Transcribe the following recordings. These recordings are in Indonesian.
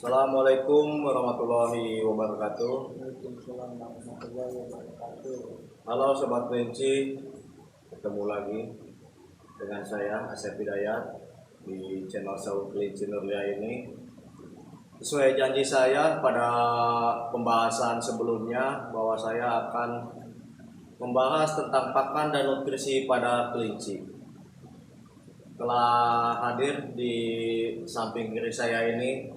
Assalamualaikum warahmatullahi wabarakatuh. Waalaikumsalam warahmatullahi wabarakatuh. Halo Sobat Kelinci, ketemu lagi dengan saya Asep Hidayat di channel Saul Kelinci Nurlia ini. Sesuai janji saya pada pembahasan sebelumnya bahwa saya akan membahas tentang pakan dan nutrisi pada kelinci. Telah hadir di samping kiri saya ini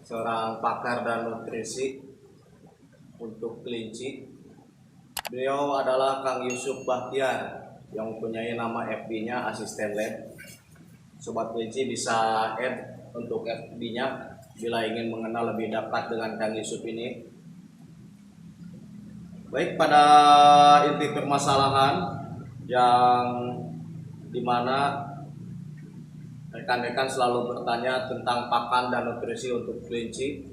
seorang pakar dan nutrisi untuk kelinci. Beliau adalah Kang Yusuf Bahtiar yang mempunyai nama FB-nya Asisten Lab. Sobat kelinci bisa add untuk FB-nya bila ingin mengenal lebih dekat dengan Kang Yusuf ini. Baik, pada inti permasalahan yang dimana rekan-rekan selalu bertanya tentang pakan dan nutrisi untuk kelinci.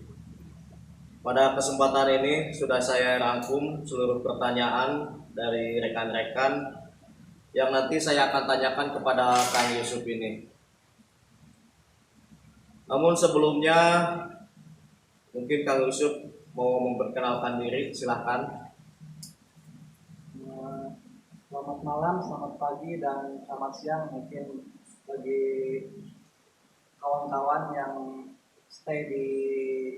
Pada kesempatan ini sudah saya rangkum seluruh pertanyaan dari rekan-rekan yang nanti saya akan tanyakan kepada Kang Yusuf ini. Namun sebelumnya mungkin Kang Yusuf mau memperkenalkan diri, silahkan. Selamat malam, selamat pagi, dan selamat siang mungkin bagi kawan-kawan yang stay di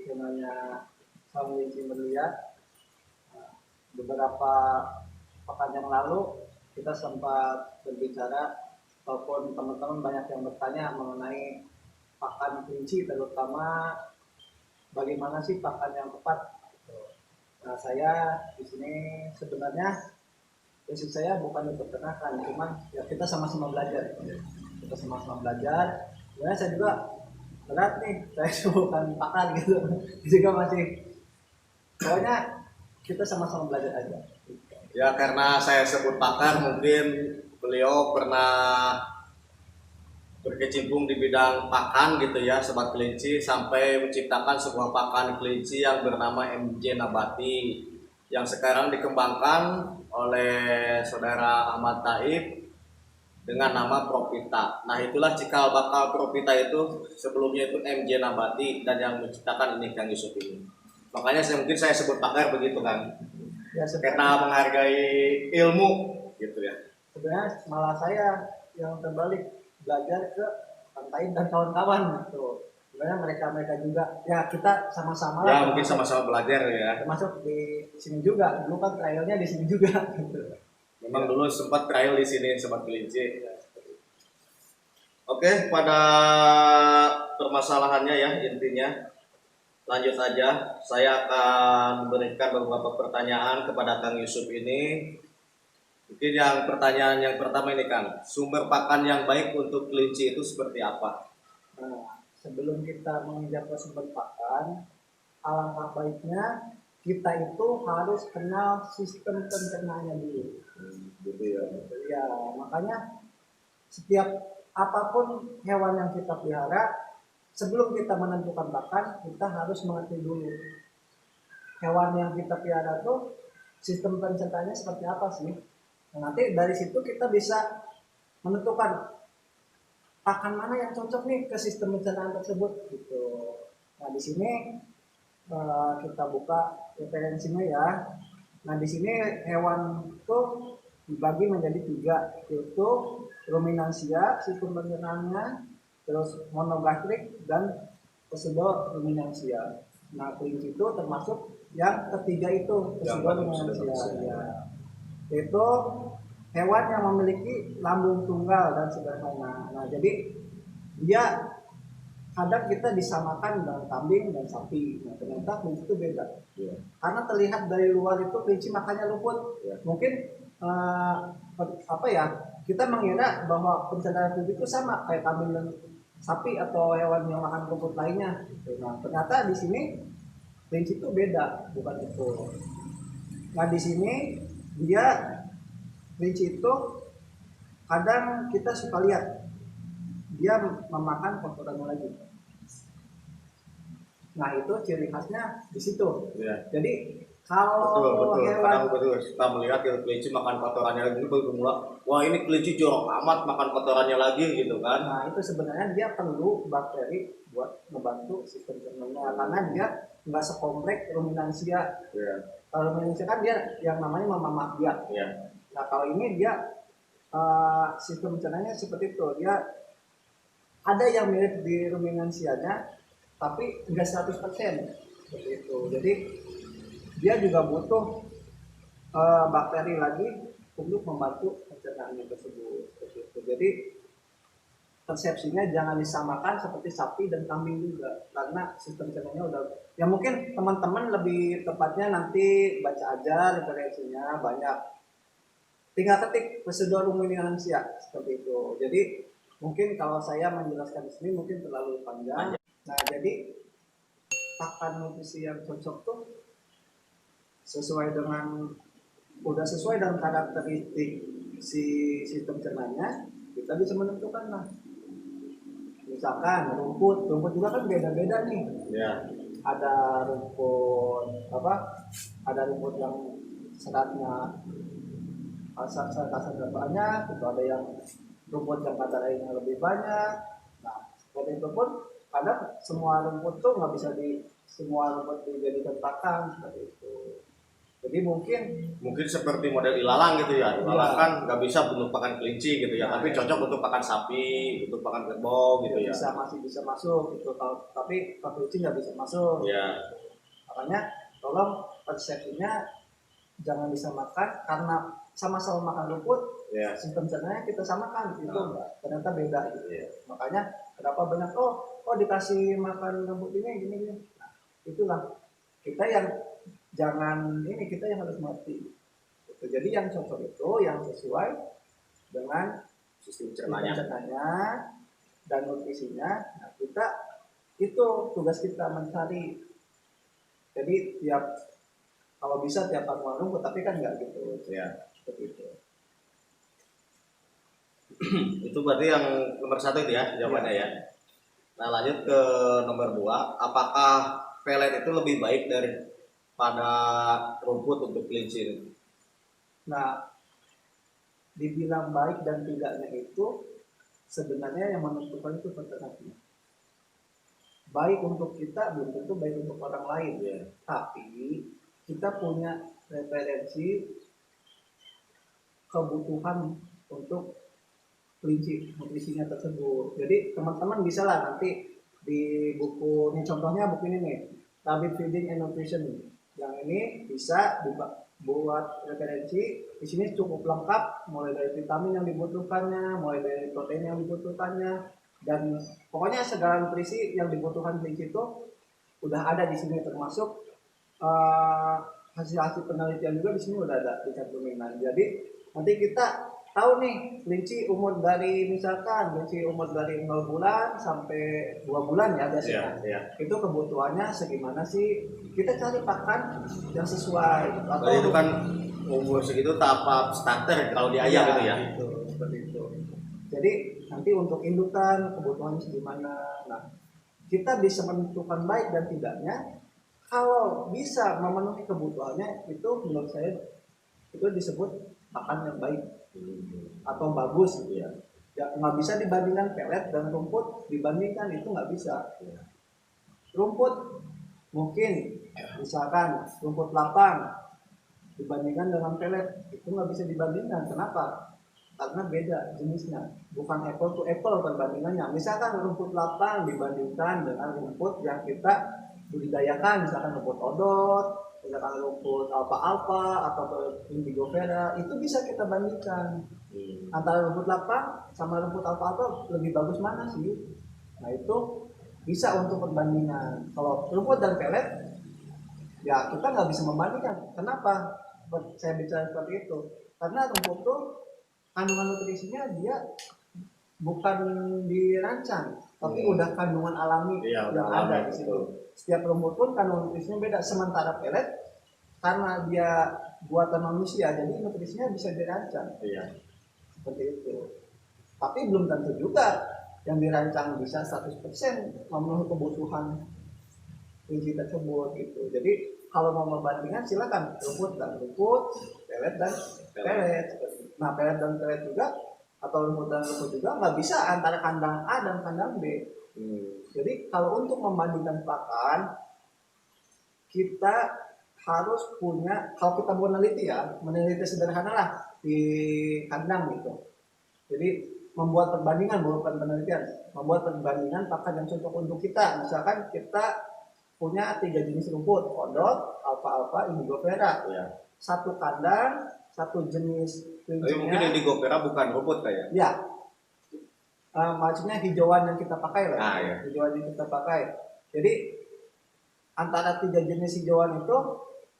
channelnya Saul Kelinci Nurlia. Beberapa pekan yang lalu kita sempat berbicara ataupun teman-teman banyak yang bertanya mengenai pakan kelinci, terutama bagaimana sih pakan yang tepat. Nah, saya di sini sebenarnya prinsip saya bukan memperkenalkan, cuman ya kita sama-sama belajar. Kita sama-sama belajar. Sebenarnya saya juga berat nih, saya bukan pakar gitu. Juga masih, pokoknya kita sama-sama belajar aja. Ya, karena saya sebut pakar, mungkin beliau pernah berkecimpung di bidang pakan gitu ya, Sobat Kelinci, sampai menciptakan sebuah pakan kelinci yang bernama MJ Nabati yang sekarang dikembangkan oleh saudara Ahmad Taib dengan nama Propita. Nah, itulah cikal bakal Propita itu, sebelumnya itu MJ Nabati, dan yang menciptakan ini Kang Yusuf ini. Makanya mungkin saya sebut pakar begitu kan, Ya, karena menghargai ilmu gitu ya. sebenarnya malah saya yang terbalik, belajar ke Kang Taib dan kawan-kawan gitu. Sebenarnya mereka juga, ya kita sama-sama Ya, lah, mungkin sama-sama belajar ya. termasuk di sini juga. Dulu kan trialnya di sini juga gitu. Memang dulu sempat trial di sini Sobat Kelinci. Oke, pada permasalahannya ya, intinya lanjut aja. Saya akan berikan beberapa pertanyaan kepada Kang Yusuf ini. Mungkin yang pertanyaan yang pertama ini Kang, sumber pakan yang baik untuk kelinci itu seperti apa? Nah, sebelum kita menginjak ke sumber pakan, alangkah baiknya kita itu harus kenal sistem pencernanya dulu. Gitu ya. Ya, makanya setiap apapun hewan yang kita pelihara, sebelum kita menentukan pakan, kita harus mengerti dulu hewan yang kita pelihara tuh sistem pencernanya seperti apa sih. Nah, nanti dari situ kita bisa menentukan pakan mana yang cocok nih ke sistem pencernaan tersebut gitu. Nah, di sini kita buka referensinya ya. Nah, di sini hewan itu dibagi menjadi 3, yaitu ruminansia, sistem pencernaannya, terus monogastrik, dan pseudoruminansia. Nah, kelinci itu termasuk yang ketiga itu, pseudoruminansia ya. Itu hewan yang memiliki lambung tunggal dan sederhana. Nah, jadi dia kadang kita disamakan dengan kambing dan sapi. Nah, ternyata kelinci itu beda. Ya. Karena terlihat dari luar itu kelinci makannya rumput. Ya. Mungkin apa ya? Kita mengira bahwa pencernaan kelinci itu sama kayak kambing dan sapi atau hewan yang makan rumput lainnya. Nah, ternyata di sini kelinci itu beda, bukan itu. Nah, di sini dia kelinci itu kadang kita suka lihat dia memakan kotoran lagi. Nah, itu ciri khasnya di situ. Ya. Jadi Betul, Kalau betul. hewan, Kadang betul kita melihat ya, kelinci makan kotorannya lagi baru mulai, wah ini kelinci jorok amat makan kotorannya lagi gitu kan. nah itu sebenarnya dia perlu bakteri buat membantu sistem cernanya karena dia nggak sekompleks ruminansia. Iya, Kalau ruminansia kan dia yang namanya mama biak. iya. Nah kalau ini dia sistem cernanya seperti itu, dia ada yang mirip di ruminansianya tapi enggak 100% seperti itu. Jadi dia juga butuh bakteri lagi untuk membantu pencernaannya tersebut seperti itu. Jadi persepsinya jangan disamakan seperti sapi dan kambing juga karena sistem cernanya udah ya mungkin teman-teman lebih tepatnya nanti baca aja referensinya banyak, tinggal ketik prosedur ruminansia seperti itu. Jadi mungkin kalau saya menjelaskan di sini mungkin terlalu panjang. Nah jadi pakan nutrisi yang cocok tuh sesuai dengan udah sesuai dengan karakteristik si sistem cernanya, kita bisa menentukan lah. Misalkan rumput juga kan beda-beda nih. Iya. Ada rumput apa? Ada rumput yang seratnya asam banyak, itu ada yang rumput yang kadar airnya lebih banyak. Nah, seperti itu pun kadang semua rumput tuh nggak bisa semua rumput dijadikan pakan seperti itu. Jadi Mungkin seperti model ilalang gitu ya. Ilalang Iya. kan nggak bisa untuk pakan kelinci gitu ya, Nah, tapi cocok untuk pakan sapi, untuk pakan kerbau gitu ya. masih bisa masuk gitu. Tapi kalau kelinci nggak bisa masuk. Iya. Makanya tolong persepsinya jangan disamakan karena sama-sama makan rumput, Iya. sistem cernanya kita samakan itu enggak, ternyata beda gitu. Iya. Makanya kenapa banyak dikasih makan rumput ini gini. Nah, itulah kita yang kita yang harus mengerti. Gitu. Jadi yang cocok itu yang sesuai dengan Sistem sistem cernanya. cernanya dan nutrisinya. Nah, kita itu tugas kita mencari. Jadi kalau bisa tiap pakan rumput, tapi kan enggak gitu. Iya. Seperti itu. Itu berarti yang nomor 1 itu ya jawabannya ya. Nah lanjut ke nomor 2, apakah pelet itu lebih baik daripada rumput untuk kelinci? Nah, dibilang baik dan tidaknya itu sebenarnya yang menentukan itu peternaknya. Baik untuk kita belum tentu baik untuk orang lain. Iya. Tapi kita punya referensi kebutuhan untuk kelinci nutrisinya tersebut. Jadi teman-teman bisa lah nanti di buku ini, contohnya buku ini nih, Rabbit Feeding and Nutrition. Yang ini bisa buat referensi. Di sini cukup lengkap, mulai dari vitamin yang dibutuhkannya, mulai dari protein yang dibutuhkannya, dan pokoknya segala nutrisi yang dibutuhkan kelinci itu udah ada di sini, termasuk hasil-hasil penelitian juga di sini udah ada dicantumin. Nah, jadi nanti kita tahu nih kelinci umur dari 0 bulan sampai 2 bulan ya biasanya. Iya. Itu kebutuhannya segimana sih? Kita cari pakan yang sesuai. Berarti itu kan umur segitu tahap starter kalau di ayam itu ya. Gitu, seperti itu. Jadi nanti untuk indukan kebutuhannya segimana. Nah, kita bisa menentukan baik dan tidaknya. Kalau bisa memenuhi kebutuhannya, itu menurut saya itu disebut pakan yang baik atau bagus gitu ya. Ya nggak bisa dibandingkan pelet dan rumput, dibandingkan itu nggak bisa. Rumput mungkin misalkan rumput lapang dibandingkan dengan pelet itu nggak bisa dibandingkan. Kenapa? Karena beda jenisnya, bukan apple to apple perbandingannya. Misalkan rumput lapang dibandingkan dengan rumput yang kita budidayakan, misalkan rumput odot, misalkan rumput alpa atau indigo vera, itu bisa kita bandingkan. Antara rumput lapang sama rumput alpa lebih bagus mana sih? Nah itu bisa untuk perbandingan. Kalau rumput dan pelet, ya kita nggak bisa membandingkan. Kenapa? Saya bicara seperti itu. Karena rumput tuh kandungan nutrisinya dia bukan dirancang, tapi udah kandungan alami yang ada di situ. Setiap rumput pun kandungan nutrisinya beda. Sementara pelet karena dia buatan manusia, jadi nutrisinya bisa dirancang. Iya. Seperti itu. Tapi belum tentu juga yang dirancang bisa 100% memenuhi kebutuhan kelinci tersebut gitu. Jadi kalau mau membandingkan silakan rumput dan rumput, pelet dan pelet. Nah pelet dan pelet juga atau rumput dan rumput juga nggak bisa antara kandang A dan kandang B. Jadi kalau untuk membandingkan pakan kita harus punya, kalau kita mau meneliti sederhana lah di kandang gitu. Jadi membuat perbandingan, bukan penelitian, membuat perbandingan pakan yang cocok untuk kita. Misalkan kita punya 3 jenis rumput, kodok, alfa-alfa, indigo vera. Ya. Satu kandang, satu jenis Tapi klincinya. mungkin indigo vera bukan rumput kayak. Ya. Maksudnya hijauan yang kita pakai lah. Ya. Hijauan yang kita pakai. Jadi antara 3 jenis hijauan itu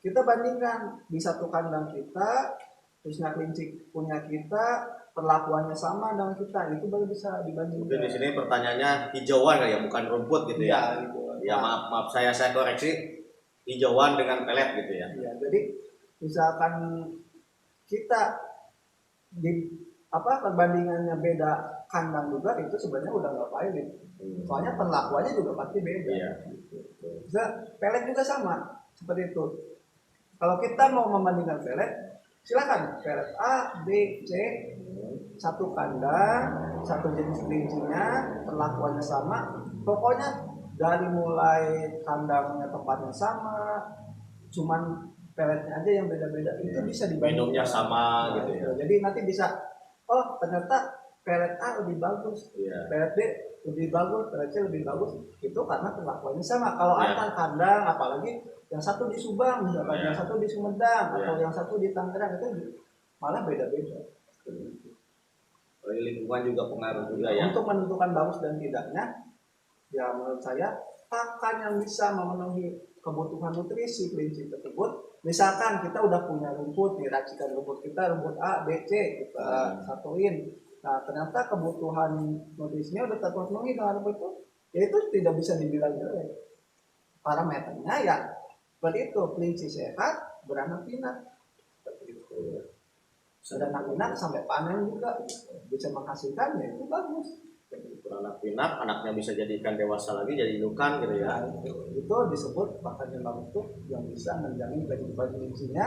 kita bandingkan di satu kandang kita, terusnya kelinci punya kita, perlakuannya sama dengan kita, itu baru bisa dibandingkan. Mungkin di sini pertanyaannya hijauan ya, bukan rumput gitu ya. Gitu. Ya maaf saya koreksi, hijauan dengan pelet gitu ya. Ya, jadi misalkan kita di perbandingannya beda kandang juga, itu sebenarnya udah nggak valid. Soalnya perlakuannya juga pasti beda. Iya. Bisa pelet juga sama seperti itu. Kalau kita mau membandingkan pelet, silakan pelet A, B, C, satu kandang, satu jenis kelincinya, perlakuannya sama. Pokoknya dari mulai kandangnya tempatnya sama, cuman peletnya aja yang beda-beda, itu bisa dibandingkan. Minumnya sama gitu ya. Jadi nanti bisa, oh ternyata pelet A lebih bagus, pelet B lebih bagus, pelet C lebih bagus, itu karena perlakuannya sama. Kalau antar kandang, apalagi yang satu di Subang, misalkan yang satu di Sumedang, atau yang satu di Tangerang, itu malah beda-beda. Lingkungan juga pengaruh juga ya. Untuk menentukan bagus dan tidaknya, ya menurut saya pakan yang bisa memenuhi kebutuhan nutrisi kelinci tersebut. Misalkan kita udah punya rumput, racikan rumput kita, rumput A, B, C, kita satuin. Nah ternyata kebutuhan nutrisinya udah terpenuhi dengan rumput itu, ya itu tidak bisa dibilang jelek. Parameternya ya seperti itu, kelinci sehat, beranak pinak. Seperti itu. Beranak pinak sampai panen juga bisa menghasilkan, ya itu bagus. Beranak pinak, anaknya bisa jadikan dewasa lagi, jadi indukan gitu ya. Nah, itu disebut pakan yang bagus tuh yang bisa menjamin kehidupan kelincinya,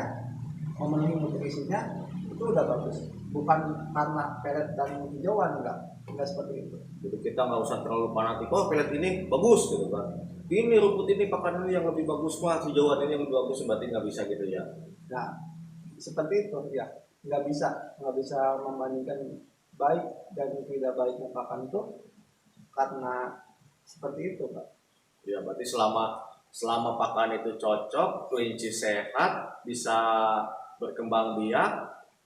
memenuhi nutrisinya, itu udah bagus. Bukan karena pelet dan hijauan, enggak seperti itu. Jadi kita nggak usah terlalu fanatik, oh pelet ini bagus gitu kan. Ini rumput ini pakan ini yang lebih bagus, mas hijauan ini yang lebih bagus, berarti nggak bisa gitu ya. Nah seperti itu ya, nggak bisa membandingkan baik dan tidak baiknya pakan itu karena seperti itu, Pak. Ya berarti selama pakan itu cocok, kelinci sehat, bisa berkembang biak,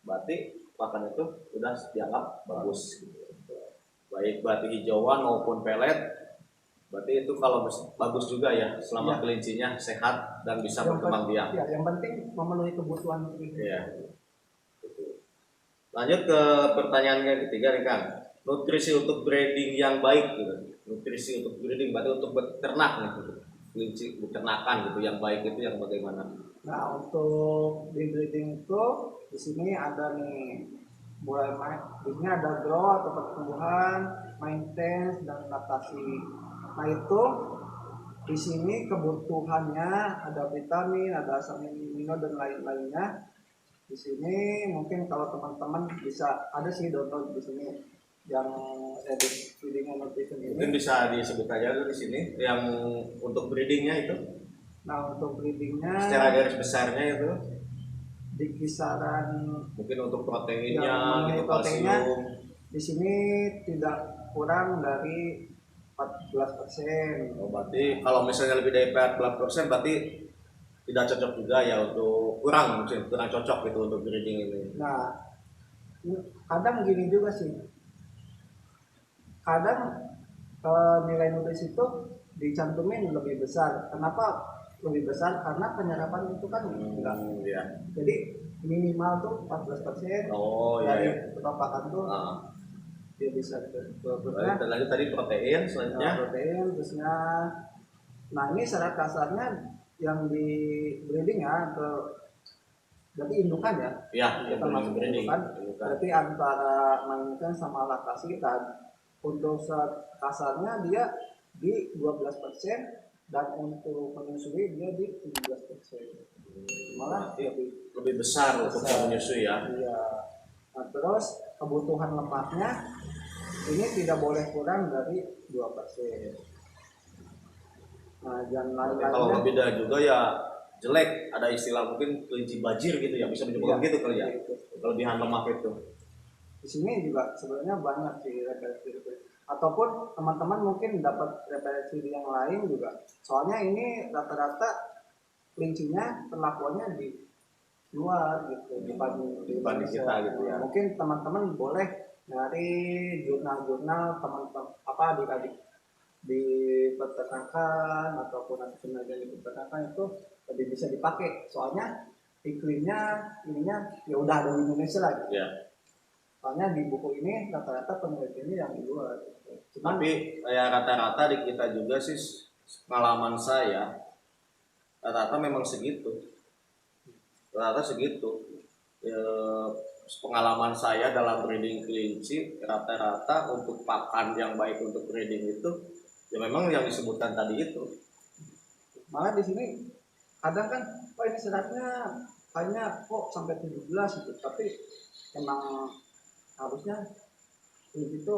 berarti pakan itu udah dianggap bagus. Baik berarti hijauan maupun pelet, berarti itu kalau bagus juga ya selama kelincinya sehat dan bisa berkembang biak. Ya, yang penting memenuhi kebutuhan nutrisi. Ya. Lanjut ke pertanyaan yang ketiga nih Kang. Nutrisi untuk breeding yang baik gitu. Nutrisi untuk breeding berarti untuk beternak nih gitu. Kelinci beternakan gitu yang baik itu yang bagaimana? Nah, untuk di breeding itu di sini ada nih mulai di sini ada growth atau pertumbuhan, maintenance dan laktasi. Nah, itu di sini kebutuhannya ada vitamin, ada asam amino dan lain-lainnya. Di sini mungkin kalau teman-teman bisa ada sih download di sini yang edit breeding and nutrition ini. Mungkin bisa disebut aja dulu di sini yang untuk breedingnya itu. Nah untuk breedingnya secara garis besarnya itu di kisaran mungkin untuk proteinnya, gitu, kalsium. Di sini tidak kurang dari 14%. Oh, berarti kalau misalnya lebih dari 14% berarti tidak cocok juga ya untuk kurang cocok gitu untuk breeding ini. Nah, kadang gini juga sih. Kadang nilai nutrisi itu dicantumin lebih besar. Kenapa lebih besar? Karena penyerapan itu kan enggak. Iya. Jadi minimal tuh 14%. Oh iya. Dari kepakan tuh dia bisa lanjut tadi protein selanjutnya. Protein terusnya. Nah ini syarat kasarnya yang di breeding ya berarti indukan ya. Iya, kita masuk indukan. Berarti antara maintenance sama laktasi kita untuk syarat kasarnya dia di 12% dan untuk menyusui dia di 17%. Malah Lebih besar untuk yang menyusui ya. Iya. Nah, terus kebutuhan lemaknya ini tidak boleh kurang dari 2%. Nah, dan Berarti kalau lain-lainnya berbeda juga ya jelek, ada istilah mungkin kelinci bajir gitu ya, bisa menyebabkan iya, gitu kali ya, gitu. kelebihan lemak itu. Di sini juga sebenarnya banyak sih referensi ataupun teman-teman mungkin dapat referensi yang lain juga. Soalnya ini rata-rata kelincinya perlakuannya di luar gitu Dibanding kita gitu ya. Mungkin teman-teman boleh dari jurnal-jurnal teman-teman apa adik-adik di peternakan ataupun nanti tenaga di peternakan itu lebih bisa dipakai. Soalnya iklimnya ininya ya udah ada di Indonesia lagi. Ya. Soalnya di buku ini rata-rata penelitiannya yang di luar. Cuman, Tapi ya rata-rata di kita juga sih, pengalaman saya rata-rata memang segitu. Rata-rata segitu. Ya, pengalaman saya dalam breeding kelinci rata-rata untuk pakan yang baik untuk breeding itu ya memang yang disebutkan tadi itu. malah di sini kadang kan, oh ini seratnya kayaknya kok sampai 17 gitu. Tapi emang harusnya itu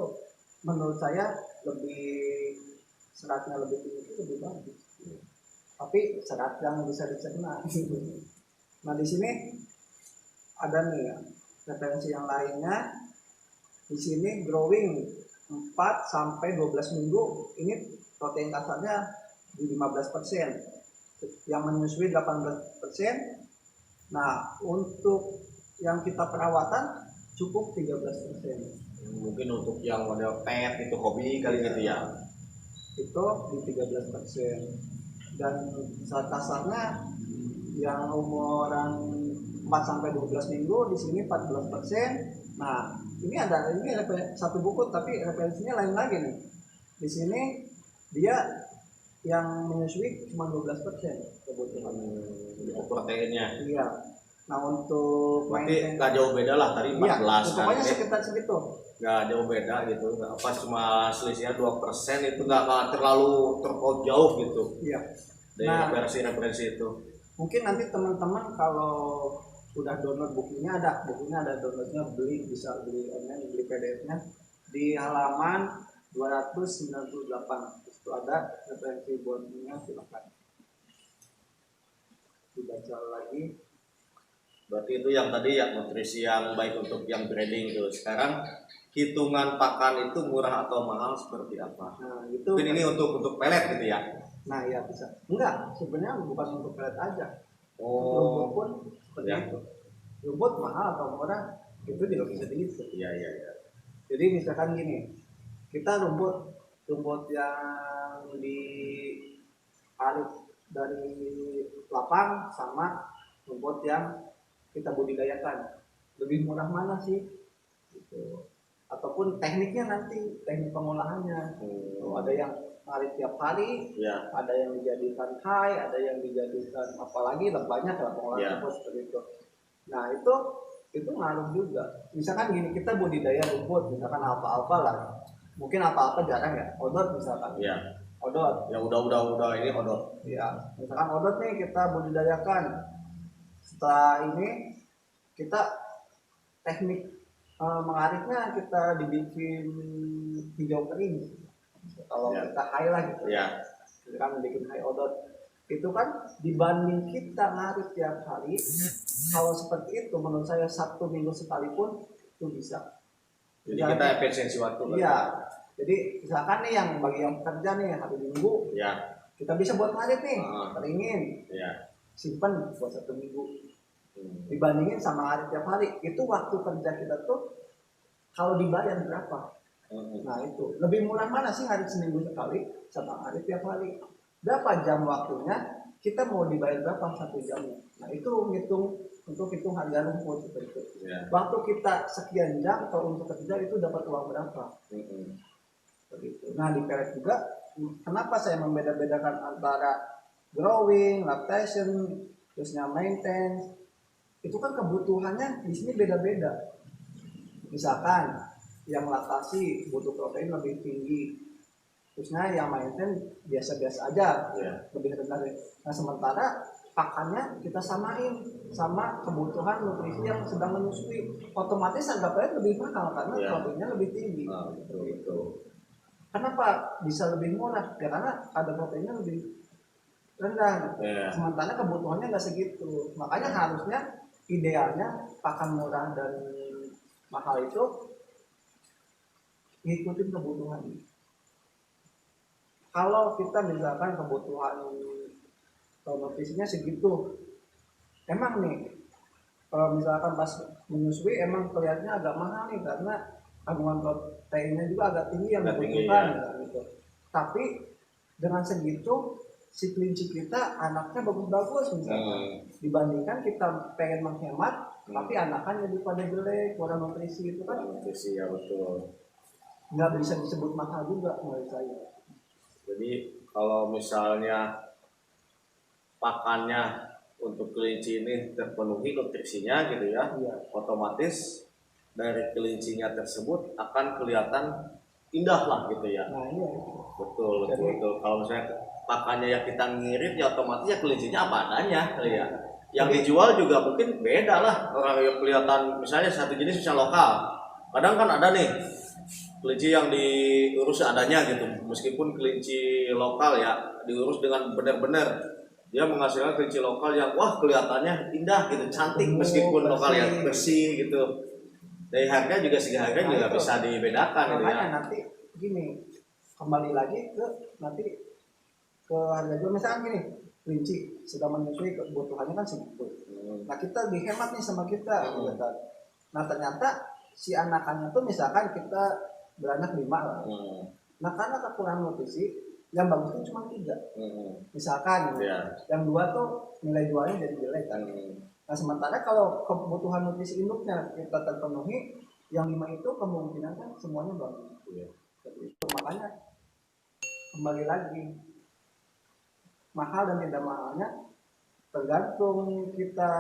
menurut saya lebih seratnya lebih tinggi itu lebih bagus. Tapi serat yang bisa dicerna. Nah di sini ada nih ya, referensi yang lainnya. Di sini growing 4 sampai 12 minggu ini protein kasarnya di 15%. Yang menyusui 18%. Nah, untuk yang kita perawatan cukup 13%. Mungkin untuk yang model pet itu hobi kali gitu ya. Itu di 13%. Dan saat kasarnya yang umuran 4 sampai 12 minggu di sini 14%. Nah, ini satu buku tapi referensinya lain lagi nih. Di sini dia yang menyusui cuma 12% kebutuhan. Untuk proteinnya. Iya. Nah, untuk Berarti nggak jauh beda lah tadi 14 iya, kan. pokoknya sekitar segitu. Nggak jauh beda gitu. Apa cuma selisihnya 2% itu nggak terlalu terpaut jauh gitu. Iya. Dari Nah, referensi itu. mungkin nanti teman-teman kalau udah download bukunya ada downloadnya, bisa beli online, beli PDF-nya di halaman 298. Itu ada referensi buatnya, silakan dibaca lagi. Berarti itu yang tadi ya, nutrisi yang baik untuk yang breeding itu. Sekarang hitungan pakan itu murah atau mahal seperti apa? Nah, itu Mungkin ini untuk pelet gitu ya. nah ya bisa. Enggak, sebenarnya bukan untuk pelet aja. Rumput Oh, pun seperti ya. itu. Rumput mahal atau murah itu juga bisa dihitung. Iya, iya, iya. Jadi misalkan gini, kita rumput yang diparut dari lapang sama rumput yang kita budidayakan, lebih murah mana sih? Gitu. Ataupun tekniknya nanti, teknik pengolahannya. Ada yang parit tiap hari, Ya. ada yang dijadikan high, ada yang dijadikan apalagi banyak lah pengolahan rumput seperti itu. Nah itu ngaruh juga. Misalkan gini, kita budidaya rumput, misalkan alfa-alfa lah. Mungkin alfa-alfa jarang ya, odot misalkan. Iya. Odot. Ya udah ini odot. Ya, misalkan odot nih kita budidayakan. Setelah ini kita teknik mengaritnya kita dibikin hijau kering. Kalau Ya. kita high lah gitu. Ya. Kita kan bikin high odot. Itu kan dibanding kita ngarit tiap hari, kalau seperti itu menurut saya 1 minggu sekalipun itu bisa. Jadi kita efisiensi waktu. Iya. Jadi misalkan nih yang bagi yang kerja nih hari Minggu, Ya. kita bisa buat ngarit nih, keringin, Ya. simpen buat 1 minggu. Dibandingin sama ngarit tiap hari, itu waktu kerja kita tuh kalau dibayar berapa? Nah itu lebih murah mana sih ngarit seminggu sekali sama ngarit tiap hari? Berapa jam waktunya? Kita mau dibayar berapa 1 jamnya? Nah itu untuk hitung harga rumput seperti itu. Ya. Waktu kita sekian jam kalau untuk kerja itu dapat uang berapa? Seperti itu. Nah di pelet juga, kenapa saya membeda-bedakan antara growing, lactation, terusnya maintenance? Itu kan kebutuhannya di sini beda-beda. Misalkan yang laktasi butuh protein lebih tinggi, terusnya yang maintain biasa-biasa aja, Ya. lebih rendah. Nah sementara pakannya kita samain sama kebutuhan nutrisi yang sedang menyusui, otomatis harga pelelet lebih mahal karena Ya. proteinnya lebih tinggi. Betul betul. Kenapa bisa lebih murah? Ya karena kadar proteinnya lebih rendah. Ya. Sementara kebutuhannya nggak segitu. Makanya harusnya idealnya pakan murah dan mahal itu ngikutin kebutuhan. Kalau kita misalkan kebutuhan nutrisinya segitu, emang nih kalau misalkan pas menyusui emang kelihatannya agak mahal nih karena kandungan proteinnya juga agak tinggi yang Agak tinggi, dibutuhkan ya. gitu. Tapi dengan segitu si kelinci kita anaknya bagus-bagus misalkan, dibandingkan kita pengen menghemat tapi anakannya jadi pada jelek, kurang nutrisi, itu kan Nutrisi ya betul. nggak bisa disebut mahal juga menurut saya. Jadi kalau misalnya pakannya untuk kelinci ini terpenuhi nutrisinya gitu ya, Iya. otomatis dari kelincinya tersebut akan kelihatan indah lah gitu ya. Nah iya. Betul betul Jadi- betul. Kalau misalnya pakannya ya kita ngirit ya otomatis ya kelincinya apa adanya kali ya. Yang Jadi- dijual juga mungkin beda lah, orang yang kelihatan misalnya satu jenis misalnya lokal. Kadang kan ada nih kelinci yang diurus adanya gitu, meskipun kelinci lokal ya diurus dengan benar-benar, dia menghasilkan kelinci lokal yang wah kelihatannya indah gitu, cantik meskipun lokal ya, bersih gitu. Dari harga juga segi harga Nah, juga itu. bisa dibedakan gitu ya. Makanya nanti gini, kembali lagi ke nanti ke harga jual. Misalkan gini, kelinci sedang menyusui, kebutuhannya kan segitu. Nah kita dihemat nih sama kita, gitu kan. Nah ternyata si anakannya tuh misalkan kita beranak 5 lah. Nah karena kekurangan nutrisi, yang bagus itu cuma 3. Misalkan, Iya. yang 2 tuh nilai jualnya jadi jelek kan. Nah sementara kalau kebutuhan nutrisi induknya kita terpenuhi, yang 5 itu kemungkinan kan semuanya bagus. Iya. Jadi itu makanya kembali lagi, mahal dan tidak mahalnya tergantung kita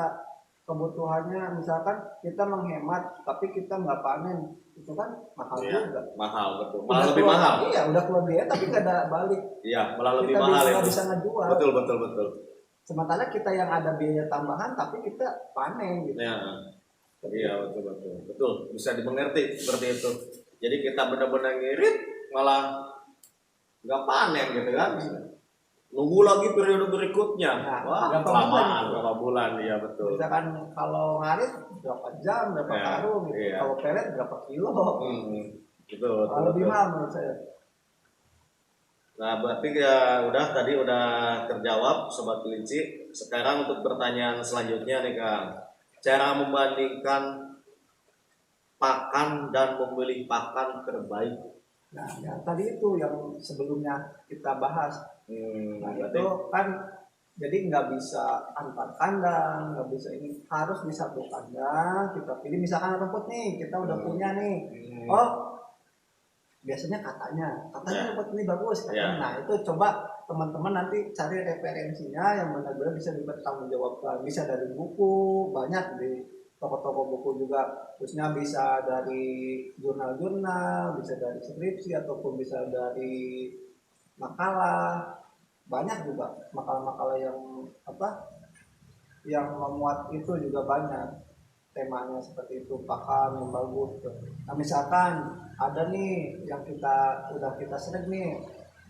kebutuhannya. Misalkan kita menghemat tapi kita nggak panen, itu kan mahal Iya, juga. mahal betul. Udah Malah lebih keluar- mahal. Iya, udah keluar biaya tapi nggak ada balik. Iya, malah lebih Kita mahal nggak itu. bisa ngejual. Betul betul betul. Sementara kita yang ada biaya tambahan tapi kita panen gitu. Ya. Iya betul betul betul, bisa dimengerti seperti itu. Jadi kita benar-benar ngirit malah nggak panen gitu kan. Nunggu lagi periode berikutnya. Nah, Wah, berapa kelamaan bulan itu? berapa bulan, iya betul. Misalkan kalau ngarit berapa jam, berapa Iya, karung gitu. iya. Kalau pelet berapa kilo. Betul betul. Lebih betul. mahal menurut saya. Nah, berarti ya udah tadi udah terjawab sobat kelinci. Sekarang untuk pertanyaan selanjutnya nih Kang. Cara membandingkan pakan dan memilih pakan terbaik. Nah, yang tadi itu yang sebelumnya kita bahas. Nah, Berarti itu kan jadi nggak bisa antar kandang, nggak bisa ini, harus di satu kandang kita pilih. Misalkan rumput nih, kita udah punya nih. Oh, biasanya katanya rumput ini bagus katanya. Nah, itu coba teman-teman nanti cari referensinya yang benar-benar bisa dipertanggungjawabkan. Bisa dari buku, banyak di toko-toko buku juga, terusnya bisa dari jurnal-jurnal, bisa dari skripsi ataupun bisa dari makalah. Banyak juga makalah-makalah yang memuat itu juga banyak, temanya seperti itu, pakan yang bagus. Nah misalkan ada nih yang udah kita sering nih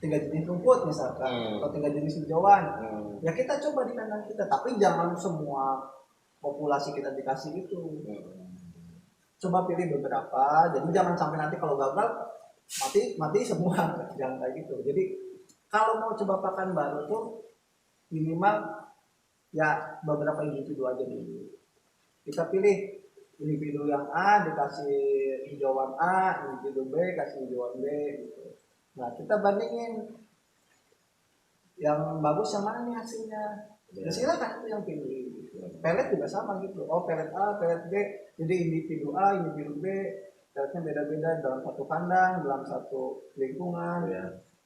3 jenis rumput misalkan, atau 3 jenis hijauan, ya kita coba di kandang kita, tapi jangan semua populasi kita dikasih itu. Coba pilih beberapa, jadi jangan sampai nanti kalau gagal mati semua. Jangan kayak gitu. Jadi kalau mau coba pakan baru tuh minimal ya beberapa individu aja dulu. Kita pilih individu yang A dikasih hijauan A, individu B kasih hijauan B gitu. Nah kita bandingin yang bagus yang mana nih hasilnya. Ya silakan itu yang pilih. Pelet juga sama gitu. Oh pelet A, pelet B. Jadi individu A, individu B, peletnya beda-beda dalam satu kandang, dalam satu lingkungan.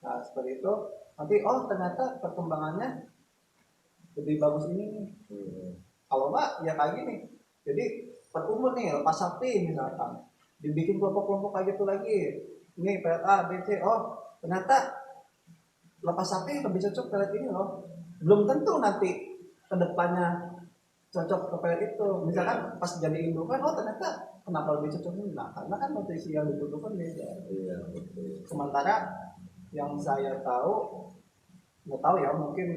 Nah seperti itu. Nanti oh ternyata perkembangannya lebih bagus ini nih. Kalau enggak ya kayak gini. Jadi per umur nih lepas sapi misalkan, dibikin kelompok-kelompok kayak gitu lagi. Ini pelet A, B, C. Oh ternyata lepas sapi lebih cocok pelet ini loh. Belum tentu nanti kedepannya cocok ke pelet itu. Misalkan pas jadi indukan, oh ternyata kenapa lebih cocok ini? Nah, karena kan nutrisi yang dibutuhkan beda. Iya, betul. Sementara yang saya tahu, nggak tahu ya, mungkin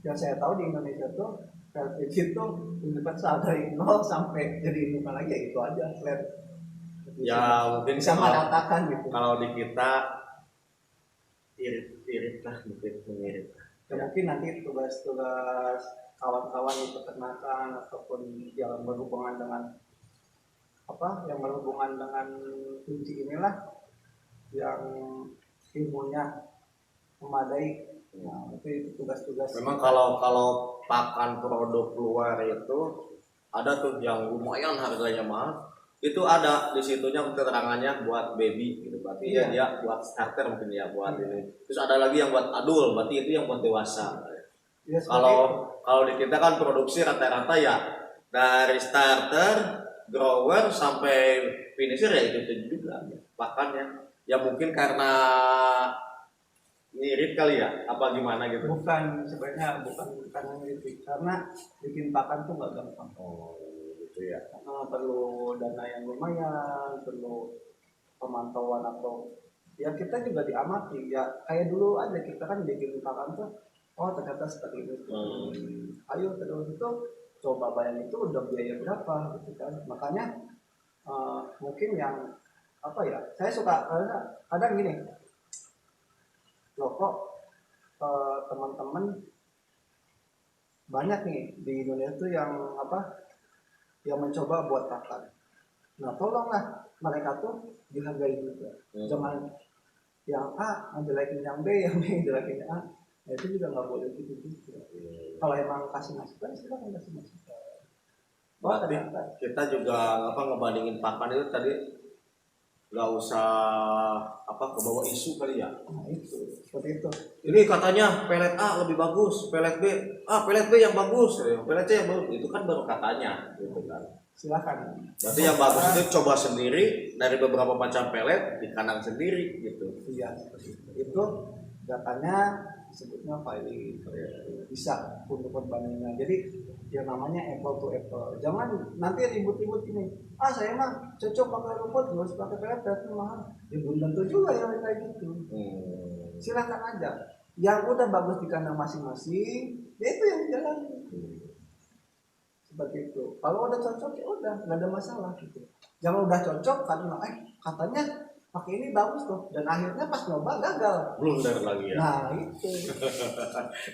yang saya tahu di Indonesia tuh pelet itu indukan dari nol sampai jadi indukan lagi ya itu aja pelet. Ya mungkin bisa meratakan gitu. Kalau di kita irit lah, mungkin mengirit. Ya, mungkin nanti tugas-tugas kawan-kawan di peternakan ataupun yang berhubungan dengan yang berhubungan dengan kunci inilah yang ilmunya memadai. Nah, itu tugas-tugas. Memang kalau pakan produk luar itu ada tuh yang lumayan harganya mahal. Itu ada di situnya keterangannya buat baby gitu, berarti Iya. dia buat starter mungkin ya buat ini. Terus ada lagi yang buat adul, berarti itu yang buat dewasa. Ya, Kalau di kita kan produksi rata-rata ya dari starter, grower sampai finisher ya itu juga pakannya. Ya mungkin karena ngirit kali ya, apa gimana gitu? bukan sebenarnya karena kritik, karena bikin pakan tuh nggak gampang. Oh gitu ya. Perlu dana yang lumayan, perlu pemantauan atau ya kita juga diamati ya kayak dulu aja kita kan bikin pakan tuh oh ternyata seperti itu. Ayo terus itu coba bayang itu udah biaya berapa gitu kan. Makanya mungkin yang saya suka kadang gini loh kok teman-teman banyak nih di Indonesia tuh yang yang mencoba buat pakan. Nah tolonglah mereka tuh dihargai juga. Jangan yang A ngejelekin yang B, yang B ngejelekin yang A. Nah, itu juga nggak boleh gitu juga. Kalau emang kasih masukan silakan kasih masukan. Berarti kita juga ngebandingin pakan itu tadi nggak usah ke bawah isu kali ya. Nah itu seperti itu. Ini katanya pelet A lebih bagus, pelet B yang bagus, pelet C yang bagus. Itu kan baru katanya, gitu kan. Silakan. Berarti yang bagus itu coba sendiri dari beberapa macam pelet di kandang sendiri, gitu. Iya seperti itu. Itu datanya disebutnya valid, bisa untuk perbandingan. Jadi yang namanya apple to apple. Jangan nanti ribut-ribut ini. Saya mah cocok pakai rumput, nggak usah pakai pelet mahal. Ya belum tentu juga yang kayak gitu. Silakan aja. Yang udah bagus di kandang masing-masing, ya itu yang jalan. Seperti itu. Kalau udah cocok ya udah, nggak ada masalah gitu. Jangan udah cocok karena katanya pakai ini bagus tuh, dan akhirnya pas nyoba gagal. Blunder lagi ya. Nah itu.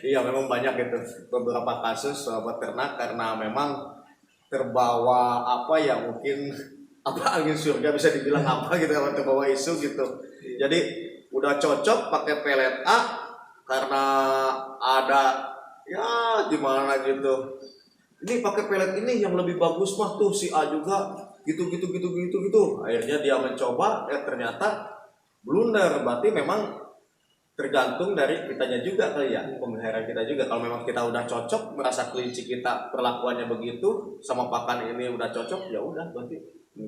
Iya memang banyak itu beberapa kasus sahabat ternak karena memang terbawa mungkin angin surga bisa dibilang gitu kalau terbawa isu gitu. Jadi udah cocok pakai pelet A karena ada ya gimana gitu. Ini pakai pelet ini yang lebih bagus mah tuh si A juga gitu. Akhirnya dia mencoba ternyata blunder. Berarti memang tergantung dari kitanya juga kali ya, pemelihara kita juga. Kalau memang kita udah cocok, merasa kelinci kita perlakuannya begitu sama pakan ini udah cocok, ya udah berarti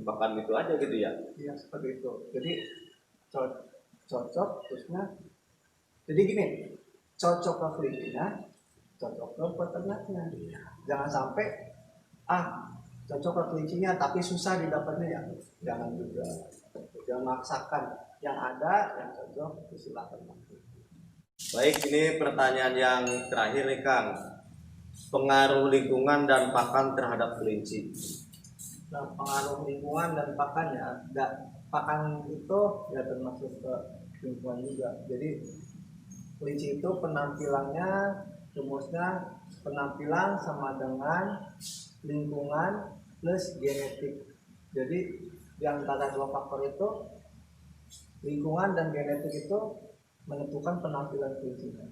pakan itu aja gitu ya. Iya seperti itu. Jadi cocok terusnya. Jadi gini, cocok ke kelincinya, cocok ke peternaknya. Jangan sampai cocok ke kelincinya tapi susah didapatnya ya. Jangan juga. Jangan maksakan. Yang ada yang cocok itu silakan. Baik, ini pertanyaan yang terakhir nih Kang. Pengaruh lingkungan dan pakan terhadap kelinci. Nah, pengaruh lingkungan dan pakan ya. Pakan itu ya termasuk ke lingkungan juga. Jadi kelinci itu penampilannya, rumusnya penampilan sama dengan lingkungan plus genetik. Jadi di antara dua faktor itu lingkungan dan genetik itu menentukan penampilan kuncinya.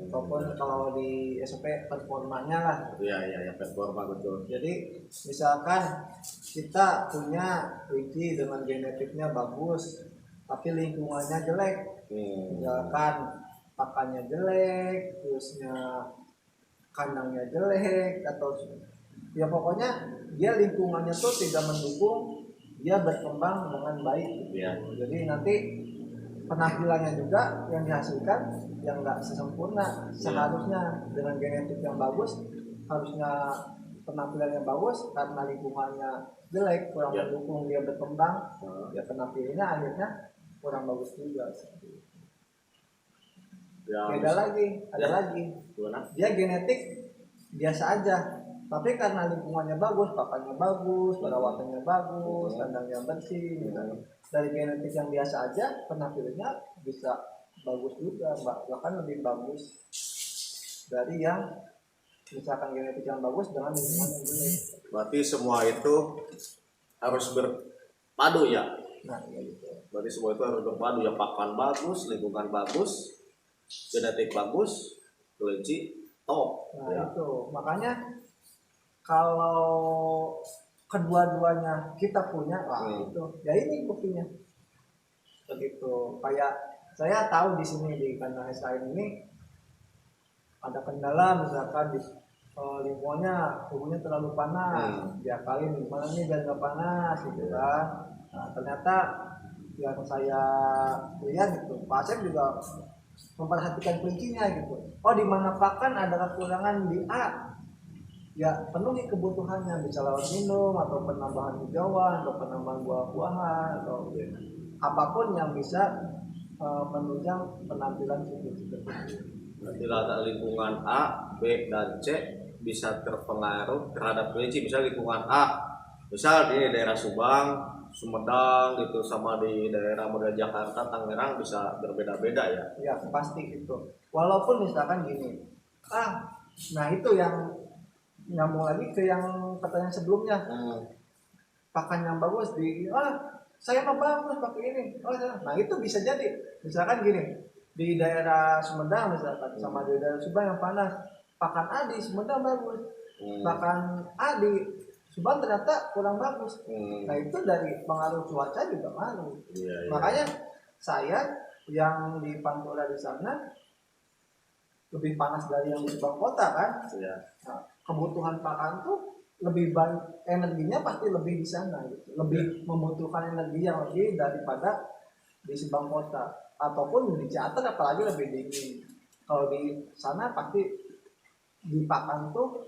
Ataupun kalau di SOP performanya lah. Iya, performa betul. Jadi misalkan kita punya kunci dengan genetiknya bagus, tapi lingkungannya jelek. Misalkan pakannya jelek, terusnya kandangnya jelek, atau ya pokoknya dia lingkungannya tuh tidak mendukung dia berkembang dengan baik. Iya. Jadi nanti penampilannya juga yang dihasilkan yang nggak sesempurna seharusnya. Dengan genetik yang bagus harusnya penampilannya bagus, karena lingkungannya jelek kurang Ya. mendukung dia berkembang, ya penampilannya akhirnya kurang bagus juga. Ya, Beda lagi, ada Ya. lagi gimana? dia genetik biasa aja, tapi karena lingkungannya bagus, pakannya bagus, perawatannya bagus, kandangnya bersih gitu. Dari genetik yang biasa aja penampilannya bisa bagus juga, bahkan lebih bagus dari yang misalkan genetik yang bagus dengan lingkungan yang jelek. Berarti semua itu harus berpadu ya. Nah, ya gitu. Berarti semua itu harus berpadu ya, pakan bagus, lingkungan bagus, genetik bagus, kelinci top. Nah, Ya. itu makanya kalau kedua-duanya kita punya, wah itu ya ini buktinya. Begitu. Kayak saya tahu di sini di kandang SKM ini ada kendala, misalkan di lingkungannya suhunya terlalu panas, diakalin gimana nih biar nggak panas gitu kan. Nah, ternyata yang saya lihat gitu, Pak Asep juga memperhatikan kuncinya gitu. Oh, di mana pakan ada kekurangan di A, ya penuhi kebutuhannya, bisa lewat minum atau penambahan hijauan atau penambahan buah-buahan atau apapun yang bisa menunjang penampilan kucing tersebut. Berarti ada lingkungan A, B, dan C bisa terpengaruh terhadap kelinci. Misal lingkungan A, misal di daerah Subang, Sumedang gitu, sama di daerah model Jakarta, Tangerang bisa berbeda-beda ya. Ya pasti itu. Walaupun misalkan gini, nah itu yang nyambung lagi ke yang pertanyaan sebelumnya. Pakan yang bagus saya mah bagus pakai ini. Nah itu bisa jadi misalkan gini, di daerah Sumedang misalkan sama di daerah Subang yang panas, pakan A di Sumedang bagus, pakan A di Subang ternyata kurang bagus. Nah itu dari pengaruh cuaca juga ngaruh. Iya. Makanya saya yang di Pantura di sana lebih panas dari yang di Subang kota kan. Iya. Nah, kebutuhan pakan tuh lebih banyak, energinya pasti lebih di sana gitu. Lebih membutuhkan energi yang lebih daripada di Subang kota ataupun di Ciater, apalagi lebih dingin. Kalau di sana pasti di pakan tuh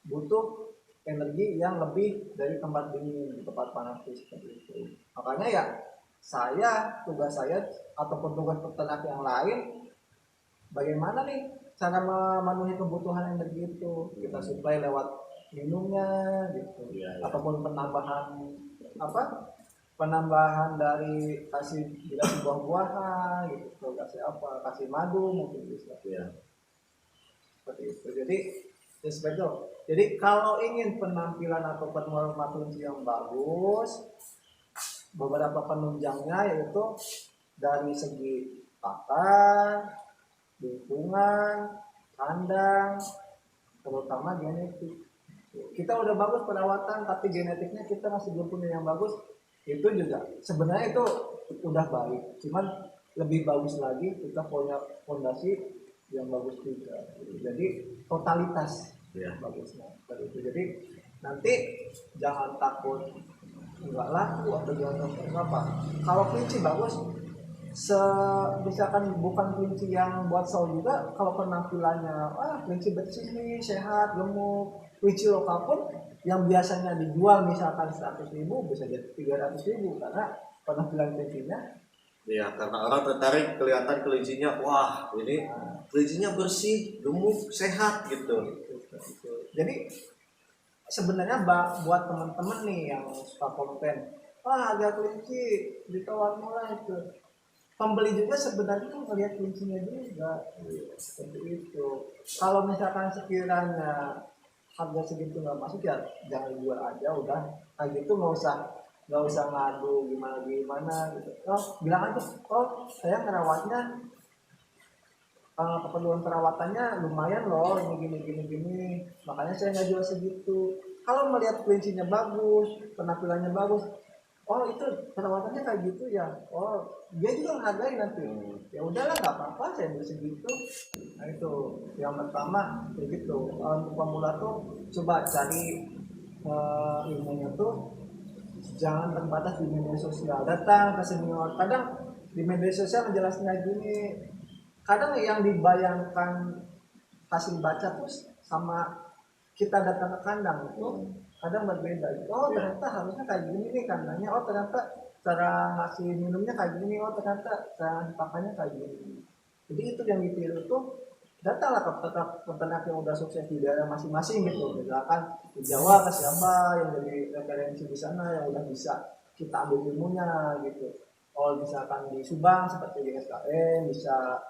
butuh energi yang lebih dari tempat dingin, tempat panas seperti itu. Makanya ya tugas saya ataupun tugas peternak yang lain, bagaimana nih cara memenuhi kebutuhan energi itu, kita suplai lewat minumnya gitu, ataupun penambahan dari kasih buah-buahan gitu, kasih madu mungkin bisa. Seperti itu. Jadi kalau ingin penampilan atau performa kelinci yang bagus, beberapa penunjangnya yaitu dari segi pakan, lingkungan, kandang, terutama genetik. Kita udah bagus perawatan, tapi genetiknya kita masih belum punya yang bagus, itu juga sebenarnya itu udah baik, cuman lebih bagus lagi kita punya fondasi yang bagus juga. Jadi totalitas bagusnya seperti itu. Jadi nanti jangan takut nggak laku atau jangan apa. Kalau kelinci bagus, misalkan bukan kelinci yang buat show juga, kalau penampilannya kelinci bersih nih, sehat, gemuk, kelinci lokal pun yang biasanya dijual misalkan 100.000 bisa jadi 300.000 karena penampilan kelincinya. Ya, karena orang tertarik kelihatan kelincinya, wah ini kelincinya bersih, gemuk, sehat gitu. Jadi sebenarnya buat teman-teman nih yang suka konten, harga kelinci ditawar murah itu. Pembeli juga sebenarnya kan melihat kelincinya juga, seperti itu. Kalau misalkan sekiranya harga segitu nggak masuk ya jangan jual aja udah. Kayak gitu nggak usah ngadu gimana gitu. Bilang aja, saya ngerawatnya keperluan perawatannya lumayan loh, ini gini, makanya saya nggak jual segitu. Kalau melihat kelincinya bagus, penampilannya bagus, itu perawatannya kayak gitu ya, dia juga menghargai nanti. Ya udahlah nggak apa-apa, saya beli segitu. Nah itu yang pertama begitu. Untuk pemula tuh coba cari ilmunya tuh jangan terbatas di media sosial, datang ke seminar. Kadang di media sosial menjelaskan gini, kadang yang dibayangkan hasil baca tuh sama kita datang ke kandang itu kadang berbeda. Oh ternyata harusnya kayak gini nih kandangnya, oh ternyata cara ngasih minumnya kayak gini, oh ternyata cara pakannya kayak gini. Jadi itu yang ditiru tuh, datanglah ke peternak yang udah sukses di daerah masing-masing gitu. Misalkan di Jawa ke siapa yang jadi referensi di sana yang udah bisa kita ambil ilmunya gitu. Oh misalkan di Subang seperti di SKM bisa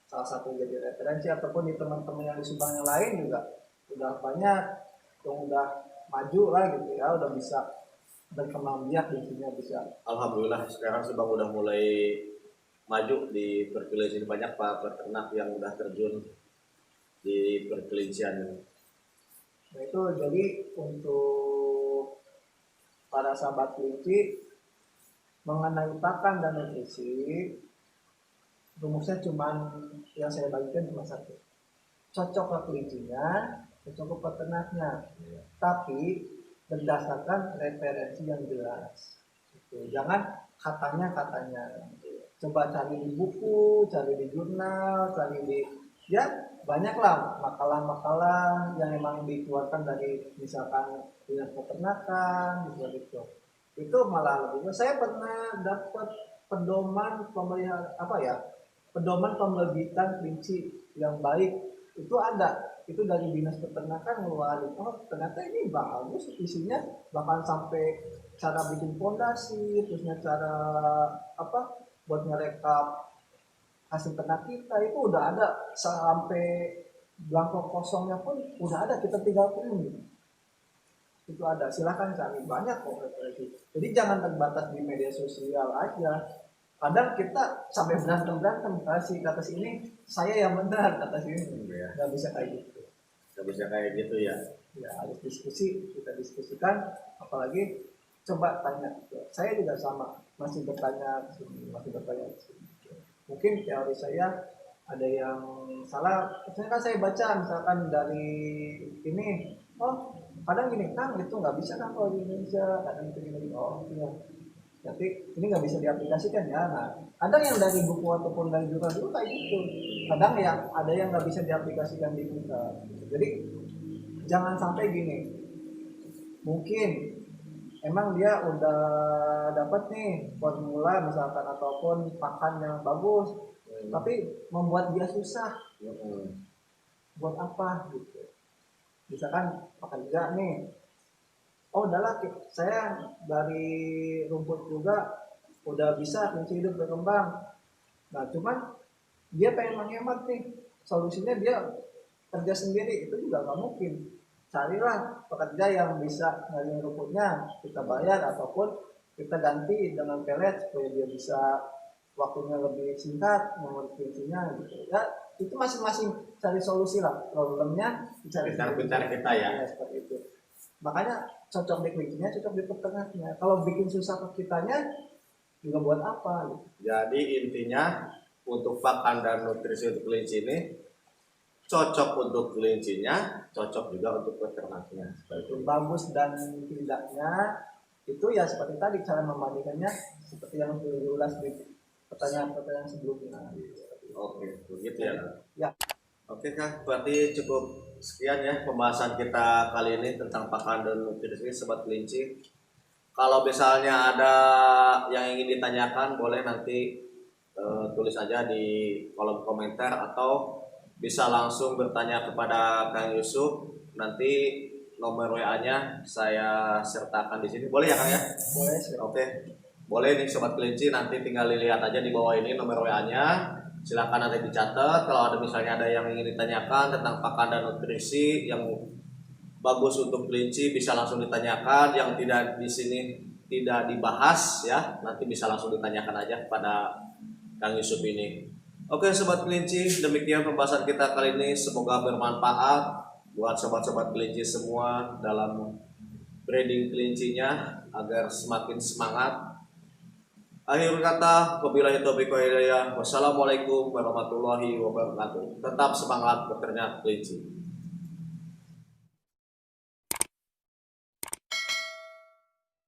salah satu jadi referensi, ataupun di teman-teman yang di Subang yang lain juga udah banyak yang udah maju lah gitu ya, udah bisa berkembang biak di sini bisa. Alhamdulillah sekarang Subang udah mulai maju di perkelincian, banyak pak peternak yang udah terjun di perkelincian. Nah itu jadi untuk para sahabat kelinci mengenai pakan dan nutrisi, rumusnya cuman yang saya bagikan cuma satu, cocok ke kelincinya, cocok ke peternaknya, tapi berdasarkan referensi yang jelas gitu. Jangan katanya coba cari di buku, cari di jurnal, cari di ya banyaklah makalah-makalah yang memang dikeluarkan dari misalkan dinas peternakan gitu. Itu malah lebih. Saya pernah dapat pedoman pemeliharaan pedoman pemlebitan kelinci yang baik, itu ada, itu dari dinas peternakan ngeluarin. Oh ternyata ini bagus isinya, bahkan sampai cara bikin pondasi, terusnya cara buat ngerekap hasil ternak kita itu udah ada, sampai belangko kosongnya pun udah ada, kita tinggal print itu ada. Silahkan cari, banyak kok referensi. Jadi jangan terbatas di media sosial aja. Kadang kita sampai berantem kasih kata sini saya yang benar, kata sini nggak bisa kayak gitu. Nggak bisa kayak gitu ya. Ya harus diskusi, kita diskusikan, apalagi coba tanya. Saya juga sama, masih bertanya ke sini. Mungkin teori saya ada yang salah. Misalnya kan saya baca misalkan dari ini, oh kadang gini Kang itu nggak bisa kan kalau di Indonesia, kadang itu gini, oh iya. Jadi ini nggak bisa diaplikasikan ya. Nah, kadang yang dari buku ataupun dari jurnal dulu kayak gitu. Kadang yang ada yang nggak bisa diaplikasikan di kita. Jadi jangan sampai gini. Mungkin emang dia udah dapat nih formula misalkan ataupun pakan yang bagus, tapi membuat dia susah. Buat apa gitu? Misalkan pekerja nih, oh udahlah saya dari rumput juga udah bisa kelinci hidup berkembang. Nah cuman dia pengen menghemat nih, solusinya dia kerja sendiri, itu juga nggak mungkin. Carilah pekerja yang bisa dari rumputnya, kita bayar ataupun kita ganti dengan pelet supaya dia bisa waktunya lebih singkat mengurus kelinci-nya gitu ya. Itu masing-masing cari solusi lah, problemnya dicari Pintar-pintar kita ya. Seperti itu. Makanya cocok di kelincinya, cocok di peternaknya. Kalau bikin susah ke kitanya juga buat apa gitu. Jadi intinya untuk pakan dan nutrisi untuk kelinci ini cocok untuk kelincinya, cocok juga untuk peternaknya. Itu bagus dan tidaknya itu ya seperti tadi cara membandingkannya, seperti yang sudah diulas di pertanyaan-pertanyaan sebelumnya. Oke, begitu ya. Ya. Oke Kak, berarti cukup sekian ya pembahasan kita kali ini tentang pakan dan nutrisi sobat kelinci. Kalau misalnya ada yang ingin ditanyakan, boleh nanti tulis aja di kolom komentar atau bisa langsung bertanya kepada Kang Yusuf. Nanti nomor WA-nya saya sertakan di sini. Boleh ya Kang ya? Boleh. Oke. Boleh nih sobat kelinci, nanti tinggal dilihat aja di bawah ini nomor WA-nya. Silakan nanti dicatat kalau ada misalnya ada yang ingin ditanyakan tentang pakan dan nutrisi yang bagus untuk kelinci, bisa langsung ditanyakan. Yang tidak di sini tidak dibahas ya, nanti bisa langsung ditanyakan aja kepada Kang Yusuf ini. Oke sobat kelinci, demikian pembahasan kita kali ini, semoga bermanfaat buat sobat-sobat kelinci semua dalam breeding kelincinya agar semakin semangat. Akhir kata, wabillahi taufiq wal hidayah. Wassalamualaikum warahmatullahi wabarakatuh. Tetap semangat beternak kelinci.